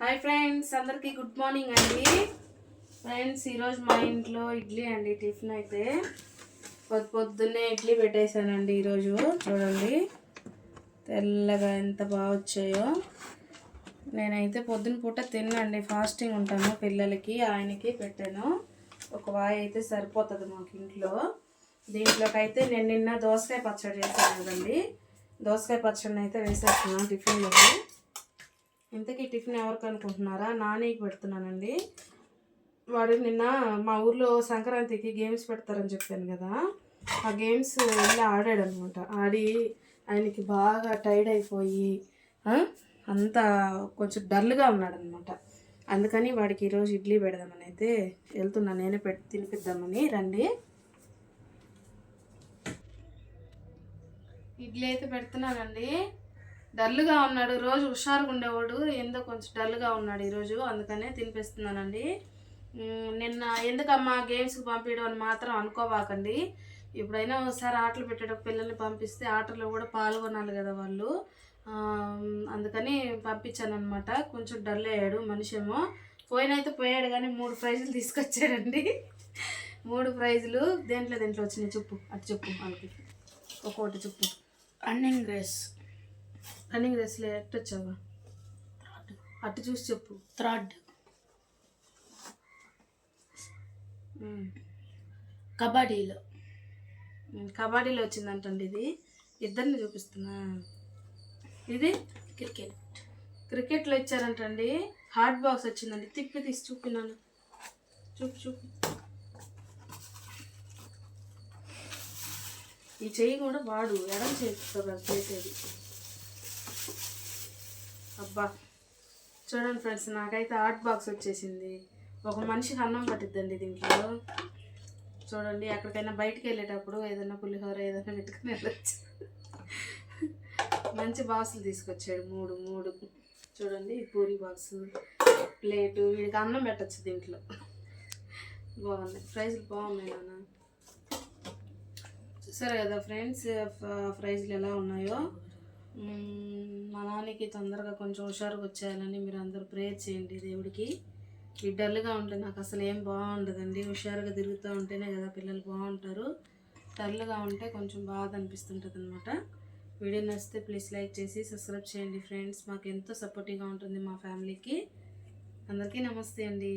Hi friends, అందరికీ good morning అండి. Friends, ఈరోజు మా ఇంట్లో ఇడ్లీ అండి. టిఫిన్ అయితే పొద్దున్నే ఇడ్లీ పెట్టేశానండి. ఈరోజు చూడండి తెల్లగా ఎంత బాగా వచ్చాయో. నేనైతే పొద్దున పూట తినండి, ఫాస్టింగ్ ఉంటాను. పిల్లలకి ఆయనకి పెట్టాను. ఒక వాయి అయితే సరిపోతుంది మాకు ఇంట్లో. దీంట్లోకైతే నేను నిన్న దోసకాయ పచ్చడి చేశాను కదండి. దోసకాయ పచ్చడిని అయితే వేసేస్తున్నాను టిఫిన్లోకి. ఇంతకీ టిఫిన్ ఎవరికి అనుకుంటున్నారా? నానికి పెడుతున్నానండి. వాడు నిన్న మా ఊర్లో సంక్రాంతికి గేమ్స్ పెడతారని చెప్పాను కదా, ఆ గేమ్స్ వెళ్ళి ఆడాడు అనమాట. ఆడి ఆయనకి బాగా టైర్డ్ అయిపోయి అంతా కొంచెం డల్గా ఉన్నాడనమాట. అందుకని వాడికి ఈరోజు ఇడ్లీ పెడదామని అయితే వెళ్తున్నాను. నేనే తినిపిద్దామని. రండి, ఇడ్లీ అయితే పెడుతున్నానండి. డల్గా ఉన్నాడు. రోజు హుషారుగా ఉండేవాడు, ఏందో కొంచెం డల్గా ఉన్నాడు ఈరోజు. అందుకనే తినిపిస్తున్నానండి. నిన్న ఎందుకమ్మా గేమ్స్కి పంపించడం అని మాత్రం అనుకోవాకండి. ఎప్పుడైనా ఒకసారి ఆటలు పెట్టేటప్పుడు పిల్లల్ని పంపిస్తే ఆటల్లో కూడా పాల్గొనాలి కదా వాళ్ళు. అందుకని పంపించాను అనమాట. కొంచెం డల్ అయ్యాడు మనిషి ఏమో. పోయినైతే పోయాడు కానీ 3 ప్రైజులు తీసుకొచ్చాడండి. 3 ప్రైజులు దేంట్లో వచ్చినాయి చెప్పు. అటు చెప్పు, వాళ్ళకి ఒక్కొక్కటి చెప్పు. రన్నింగ్ రేస్లో ఎట్టు వచ్చావా? అటు చూసి చెప్పు. థర్డ్. కబడ్డీలో వచ్చిందంటండి. ఇది ఇద్దరిని చూపిస్తున్నా. ఇది క్రికెట్లో ఇచ్చారంటండి. హాట్ బాక్స్ వచ్చిందండి. తిప్పి తీసి చూపినాను. చూపి ఈ చెయ్యి కూడా వాడు ఎడం చేతితో చేసేది. అబ్బా చూడండి ఫ్రెండ్స్, నాకైతే హాట్ బాక్స్ వచ్చేసింది. ఒక మనిషికి అన్నం పట్టిద్దండి దీంట్లో. చూడండి, ఎక్కడికైనా బయటికి వెళ్ళేటప్పుడు ఏదైనా పులిహోర ఏదైనా పెట్టుకుని వెళ్ళచ్చు. మంచి బాక్సులు తీసుకొచ్చాడు. మూడు చూడండి, పూరి బాక్సు, ప్లేటు. వీడికి అన్నం పెట్టచ్చు దీంట్లో. బాగున్నాయి, ప్రైజులు బాగున్నాయి నాన్న. చూసారు కదా ఫ్రెండ్స్, ప్రైజులు ఎలా ఉన్నాయో. మా నాన్నకి తొందరగా కొంచెం హుషారుగా వచ్చేయాలని మీరు అందరూ ప్రేయర్ చేయండి దేవుడికి. ఈ డల్గా ఉంటే నాకు అసలు ఏం బాగుండదండి. హుషారుగా తిరుగుతూ ఉంటేనే కదా పిల్లలు బాగుంటారు. డల్గా ఉంటే కొంచెం బాధ అనిపిస్తుంటుంది అనమాట. వీడియో నచ్చితే ప్లీజ్ లైక్ చేసి సబ్స్క్రైబ్ చేయండి ఫ్రెండ్స్. మాకు ఎంతో సపోర్టివ్గా ఉంటుంది మా ఫ్యామిలీకి. అందరికీ నమస్తే అండి.